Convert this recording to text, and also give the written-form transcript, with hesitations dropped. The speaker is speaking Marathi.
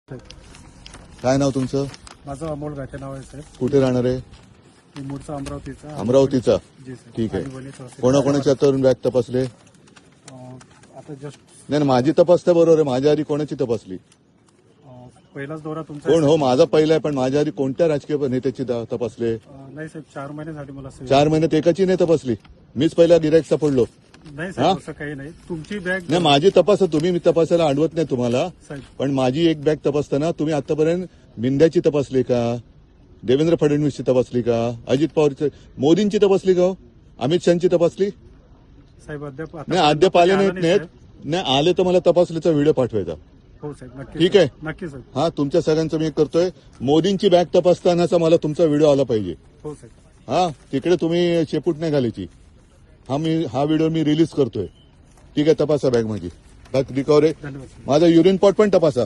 काय नाव तुमचं? माझं अमोल गाठे नाव आहे साहेब. कुठे राहणार आहे? मी मूळचा अमरावतीचा. अमरावतीचा. जी सर. ठीक आहे. आणि वणी तहसील. कोणाकोणाच्या तरुण बॅग तपासले? आता जस्ट नाही नाही, माझी तपासता बरोबर आहे. माझ्या आधी कोणाची तपासली? पहिलाच दौरा तुमचा कोण हो? माझा पहिला आहे, पण माझ्या आधी कोणत्या राजकीय नेत्याची तपासले? नाही साहेब, 4 महिन्यासाठी मला 4 महिन्यात एकाची नाही तपासली. मीच पहिला गिराईक सापडलो. नाही साहेब, असं काही नाही. तुमची बॅग नाही, माझी तपासा तुम्ही. मी तपासायला अडवत नाही तुम्हाला, साहेब. पण माझी एक बॅग तपासताना तुम्ही आतापर्यंत मिंद्याची तपासली का? देवेंद्र फडणवीसची तपासली का? अजित पवारची, मोदींची तपासली का? अमित शहाची तपासली? साहेब अद्याप नाही, अद्याप आले नाहीत. नाही आले तर मला तपासलीचा व्हिडिओ पाठवायचा. हो साहेब, नक्की. ठीक आहे. नक्की साहेब. हा, तुमच्या सगळ्यांचं मी करतोय. मोदींची बॅग तपासतानाचा मला तुमचा व्हिडिओ आला पाहिजे. हो साहेब. हा, तिकडे तुम्ही शेपूट नाही घालायची. हा व्हिडिओ मी रिलीज करतोय. ठीक आहे, तपासा बॅग माझी. Bag recovery. धन्यवाद साहेब. माझा युरिन पॉट पण तपासा.